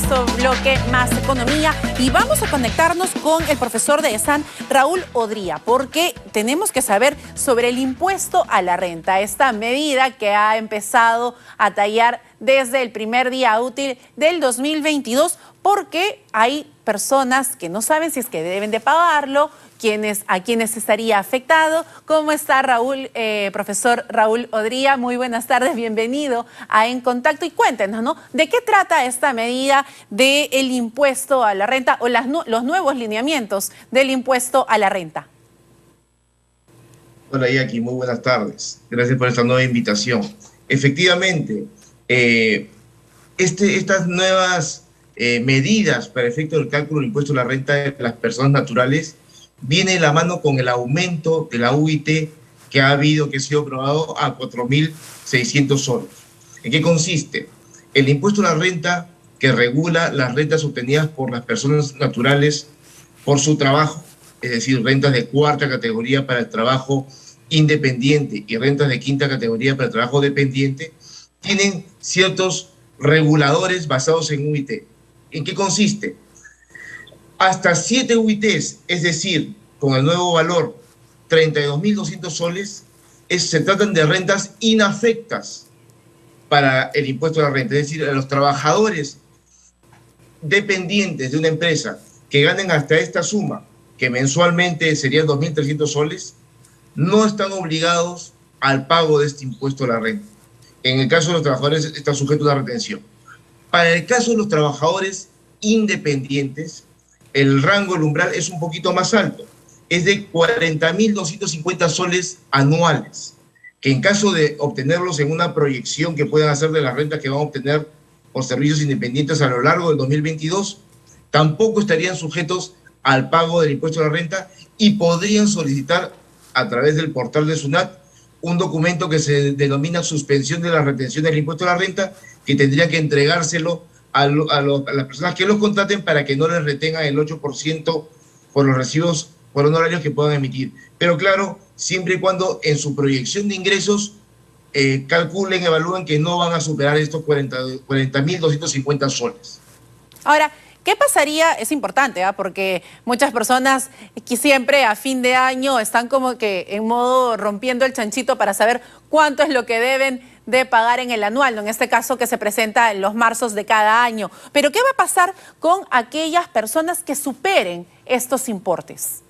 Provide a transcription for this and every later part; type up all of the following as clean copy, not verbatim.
nuestro bloque Más Economía y vamos a conectarnos con el profesor de ESAN, Raúl Odría, porque tenemos que saber sobre el impuesto a la renta, esta medida que ha empezado a tallar desde el primer día útil del 2022, porque hay personas que no saben si es que deben de pagarlo, a quienes estaría afectado. ¿Cómo está Raúl, profesor Raúl Odría? Muy buenas tardes, bienvenido a En Contacto y cuéntenos, ¿no? ¿De qué trata esta medida del impuesto a la renta o los nuevos lineamientos del impuesto a la renta? Hola Jackie, muy buenas tardes. Gracias por esta nueva invitación. Efectivamente, estas nuevas medidas para efecto del cálculo del impuesto a la renta de las personas naturales viene de la mano con el aumento de la UIT que ha sido aprobado a 4.600 soles. ¿En qué consiste? El impuesto a la renta que regula las rentas obtenidas por las personas naturales por su trabajo, es decir, rentas de cuarta categoría para el trabajo independiente y rentas de quinta categoría para el trabajo dependiente, tienen ciertos reguladores basados en UIT. ¿En qué consiste? Hasta 7 UITs, es decir, con el nuevo valor 32.200 soles, se tratan de rentas inafectas para el impuesto a la renta. Es decir, a los trabajadores dependientes de una empresa que ganen hasta esta suma, que mensualmente serían 2.300 soles, no están obligados al pago de este impuesto a la renta. En el caso de los trabajadores está sujeto a una retención. Para el caso de los trabajadores independientes, el rango, el umbral es un poquito más alto, es de 40.250 soles anuales, que en caso de obtenerlos en una proyección que puedan hacer de las rentas que van a obtener por servicios independientes a lo largo del 2022, tampoco estarían sujetos al pago del impuesto a la renta y podrían solicitar a través del portal de SUNAT un documento que se denomina suspensión de la retención del impuesto a la renta, que tendría que entregárselo a las personas que los contraten para que no les retengan el 8% por los recibos por honorarios que puedan emitir. Pero claro, siempre y cuando en su proyección de ingresos calculen, evalúen que no van a superar estos 40.250 soles. Ahora, ¿qué pasaría? Es importante, porque muchas personas que siempre a fin de año están como que en modo rompiendo el chanchito para saber cuánto es lo que deben de pagar en el anual, ¿no? En este caso que se presenta en los marzos de cada año. Pero ¿qué va a pasar con aquellas personas que superen estos importes?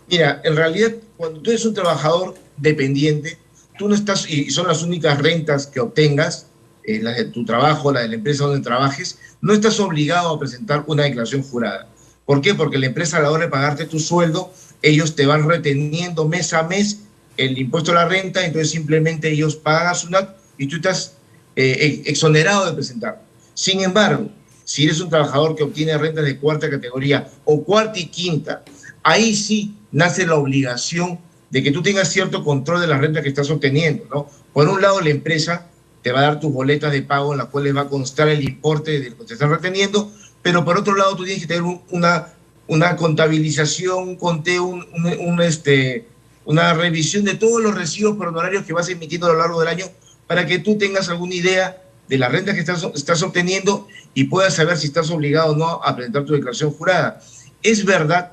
Mira, en realidad, cuando tú eres un trabajador dependiente, tú no estás, y son las únicas rentas que obtengas, las de tu trabajo, la de la empresa donde trabajes, no estás obligado a presentar una declaración jurada. ¿Por qué? Porque la empresa, a la hora de pagarte tu sueldo, ellos te van reteniendo mes a mes el impuesto a la renta, entonces simplemente ellos pagan a SUNAT y tú estás exonerado de presentarlo. Sin embargo, si eres un trabajador que obtiene rentas de cuarta categoría o cuarta y quinta, ahí sí nace la obligación de que tú tengas cierto control de la renta que estás obteniendo, ¿no? Por un lado, la empresa te va a dar tus boletas de pago en las cuales va a constar el importe de lo que te están reteniendo, pero por otro lado tú tienes que tener una contabilización, un conteo, una revisión de todos los recibos por honorarios que vas emitiendo a lo largo del año para que tú tengas alguna idea de la renta que estás obteniendo y puedas saber si estás obligado o no a presentar tu declaración jurada. Es verdad,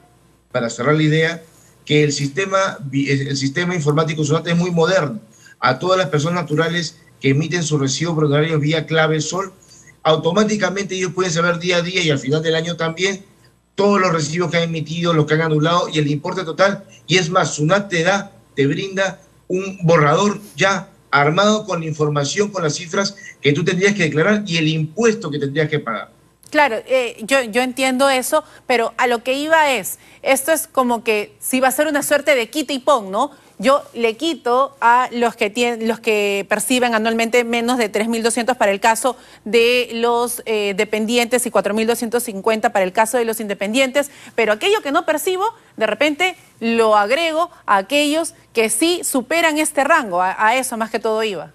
para cerrar la idea, que el sistema informático SUNAT es muy moderno. A todas las personas naturales que emiten sus recibos por honorarios vía clave SOL, automáticamente ellos pueden saber día a día y al final del año también todos los recibos que han emitido, los que han anulado y el importe total. Y es más, SUNAT te brinda un borrador ya armado con la información, con las cifras que tú tendrías que declarar y el impuesto que tendrías que pagar. Claro, yo entiendo eso, pero a lo que iba esto es como que si va a ser una suerte de quita y pon, ¿no? Yo le quito a los que perciben anualmente menos de 3.200 para el caso de los dependientes y 4.250 para el caso de los independientes, pero aquello que no percibo, de repente lo agrego a aquellos que sí superan este rango, a eso más que todo iba.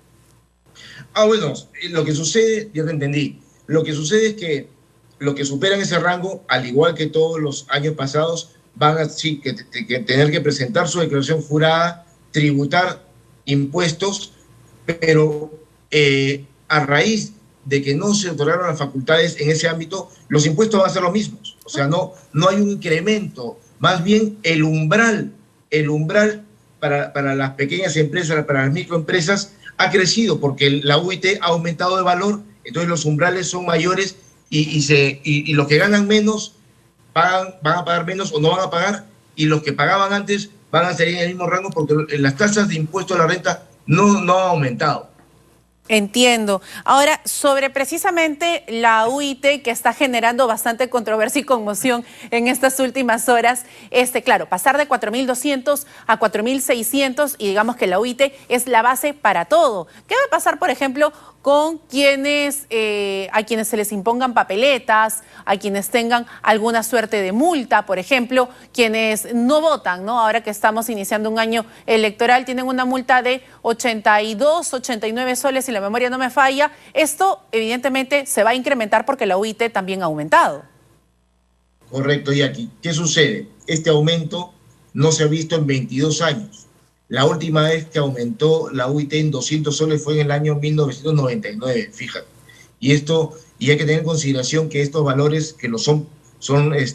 Bueno, lo que sucede, ya te entendí, lo que sucede es que los que superan ese rango, al igual que todos los años pasados, van a tener que presentar su declaración jurada, tributar impuestos, pero a raíz de que no se otorgaron las facultades en ese ámbito, los impuestos van a ser los mismos. O sea, no hay un incremento, más bien el umbral para las pequeñas empresas, para las microempresas, ha crecido porque la UIT ha aumentado de valor, entonces los umbrales son mayores y los que ganan menos van a pagar menos o no van a pagar, y los que pagaban antes van a seguir en el mismo rango porque las tasas de impuesto a la renta no han aumentado. Entiendo. Ahora, sobre precisamente la UIT, que está generando bastante controversia y conmoción en estas últimas horas, claro, pasar de 4.200 a 4.600, y digamos que la UIT es la base para todo. ¿Qué va a pasar, por ejemplo, con a quienes se les impongan papeletas, a quienes tengan alguna suerte de multa, por ejemplo, quienes no votan, ¿no? Ahora que estamos iniciando un año electoral, tienen una multa de 82, 89 soles, si la memoria no me falla? Esto evidentemente se va a incrementar porque la UIT también ha aumentado. Correcto, Jackie. ¿Qué sucede? Este aumento no se ha visto en 22 años. La última vez que aumentó la UIT en 200 soles fue en el año 1999, fíjate. Y hay que tener en consideración que estos valores que son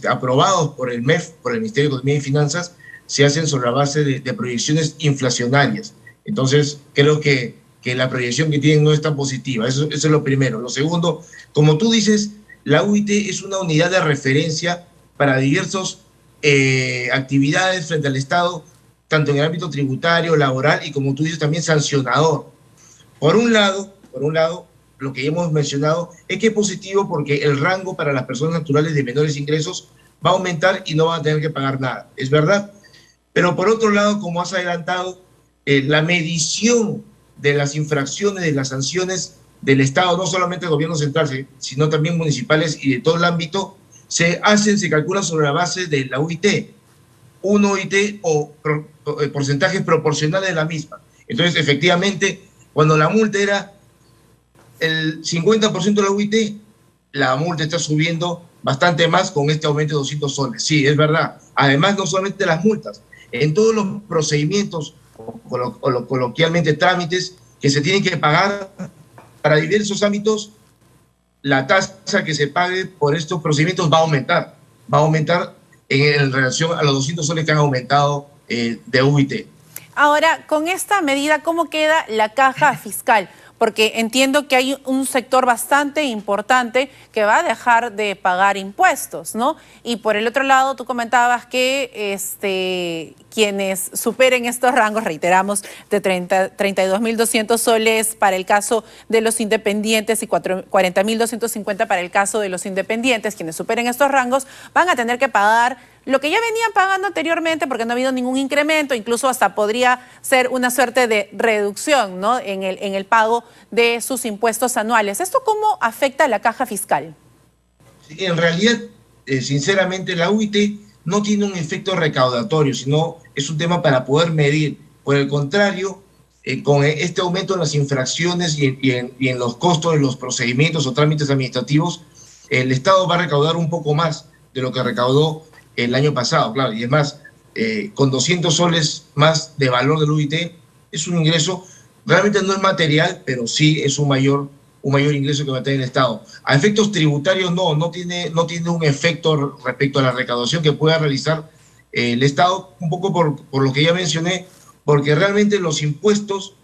aprobados por el MEF, por el Ministerio de Economía y Finanzas, se hacen sobre la base de proyecciones inflacionarias. Entonces, creo que la proyección que tienen no es tan positiva. Eso es lo primero. Lo segundo, como tú dices, la UIT es una unidad de referencia para diversas actividades frente al Estado, tanto en el ámbito tributario, laboral y, como tú dices, también sancionador. Por un lado, lo que ya hemos mencionado es que es positivo porque el rango para las personas naturales de menores ingresos va a aumentar y no van a tener que pagar nada. Es verdad. Pero por otro lado, como has adelantado, la medición de las infracciones, de las sanciones del Estado, no solamente del gobierno central, sino también municipales y de todo el ámbito, se calculan sobre la base de la UIT. Un OIT o porcentajes proporcionales de la misma. Entonces, efectivamente, cuando la multa era el 50% de la UIT, la multa está subiendo bastante más con este aumento de 200 soles. Sí, es verdad. Además, no solamente las multas, en todos los procedimientos, o coloquialmente trámites, que se tienen que pagar para diversos ámbitos, la tasa que se pague por estos procedimientos va a aumentar. Va a aumentar en relación a los 200 soles que han aumentado de UIT. Ahora, con esta medida, ¿cómo queda la caja fiscal? Porque entiendo que hay un sector bastante importante que va a dejar de pagar impuestos, ¿no? Y por el otro lado, tú comentabas que quienes superen estos rangos, reiteramos, de 32.200 soles para el caso de los independientes y 40.250 para el caso de los independientes, quienes superen estos rangos van a tener que pagar lo que ya venían pagando anteriormente, porque no ha habido ningún incremento, incluso hasta podría ser una suerte de reducción, ¿no?, en el pago de sus impuestos anuales. ¿Esto cómo afecta a la caja fiscal? Sí, en realidad, sinceramente, la UIT no tiene un efecto recaudatorio, sino es un tema para poder medir. Por el contrario, con este aumento en las infracciones y en los costos de los procedimientos o trámites administrativos, el Estado va a recaudar un poco más de lo que recaudó el año pasado, claro, y es más, con 200 soles más de valor del UIT, es un ingreso, realmente no es material, pero sí es un mayor ingreso que va a tener el Estado. A efectos tributarios no tiene un efecto respecto a la recaudación que pueda realizar el Estado, un poco por lo que ya mencioné, porque realmente los impuestos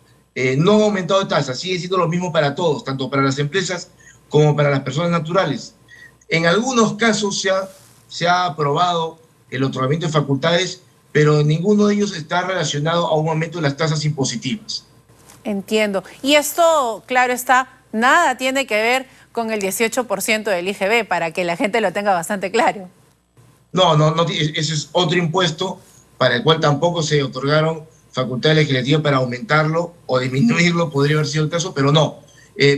no han aumentado de tasa, sigue siendo lo mismo para todos, tanto para las empresas como para las personas naturales. En algunos casos se ha aprobado el otorgamiento de facultades, pero ninguno de ellos está relacionado a un aumento de las tasas impositivas. Entiendo. Y esto, claro está, nada tiene que ver con el 18% del IGB, para que la gente lo tenga bastante claro. No, ese es otro impuesto para el cual tampoco se otorgaron facultades legislativas para aumentarlo o disminuirlo, podría haber sido el caso, pero no.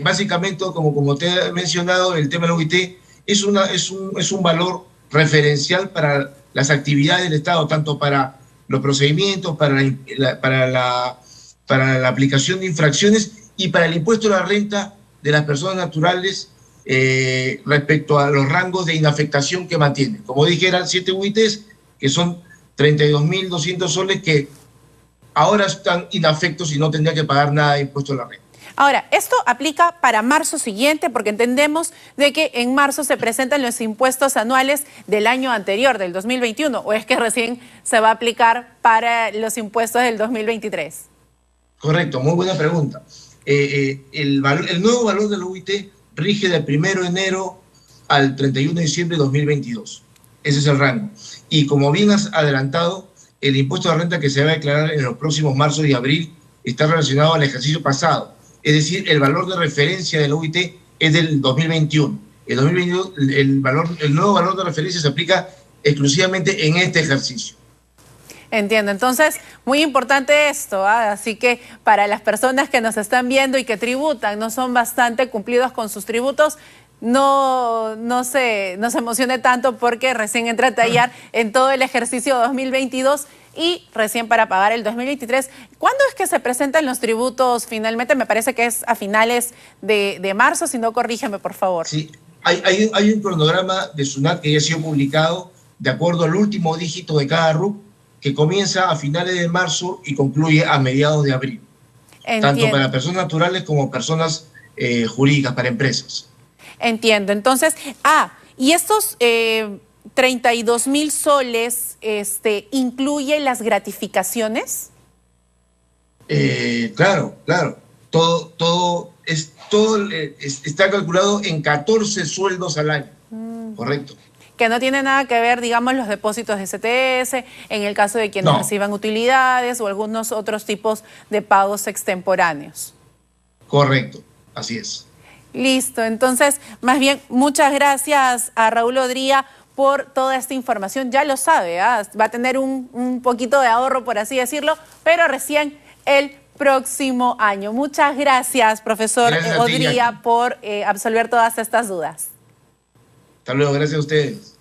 Básicamente, como te he mencionado, el tema de la UIT es un valor referencial para las actividades del Estado, tanto para los procedimientos, para la aplicación de infracciones y para el impuesto a la renta de las personas naturales respecto a los rangos de inafectación que mantienen. Como dije, eran 7 UITs, que son 32.200 soles que ahora están inafectos y no tendrían que pagar nada de impuesto a la renta. Ahora, esto aplica para marzo siguiente porque entendemos de que en marzo se presentan los impuestos anuales del año anterior, del 2021, o es que recién se va a aplicar para los impuestos del 2023. Correcto, muy buena pregunta. El nuevo valor de la UIT rige del 1 de enero al 31 de diciembre de 2022. Ese es el rango. Y como bien has adelantado, el impuesto de renta que se va a declarar en los próximos marzo y abril está relacionado al ejercicio pasado. Es decir, el valor de referencia de la UIT es del 2021. El 2021, el nuevo valor de referencia se aplica exclusivamente en este ejercicio. Entiendo, entonces muy importante esto, ¿ah? Así que para las personas que nos están viendo y que tributan, no son bastante cumplidos con sus tributos, no se emocione tanto porque recién entra a tallar en todo el ejercicio 2022 y recién para pagar el 2023. ¿Cuándo es que se presentan los tributos finalmente? Me parece que es a finales de marzo, si no, corrígeme, por favor. Sí, hay un cronograma de SUNAT que ya ha sido publicado de acuerdo al último dígito de cada RUC, que comienza a finales de marzo y concluye a mediados de abril. Entiendo. Tanto para personas naturales como personas jurídicas, para empresas. Entiendo. Entonces, y estos 32,000 soles, ¿incluye las gratificaciones? Claro. Todo está calculado en 14 sueldos al año. Correcto. Que no tiene nada que ver, digamos, los depósitos de CTS, en el caso de quienes reciban utilidades o algunos otros tipos de pagos extemporáneos. Correcto, así es. Listo, entonces, más bien, muchas gracias a Raúl Odría por toda esta información. Ya lo sabe, va a tener un poquito de ahorro, por así decirlo, pero recién el próximo año. Muchas gracias, profesor Odría, por absolver todas estas dudas. Hasta luego, gracias a ustedes.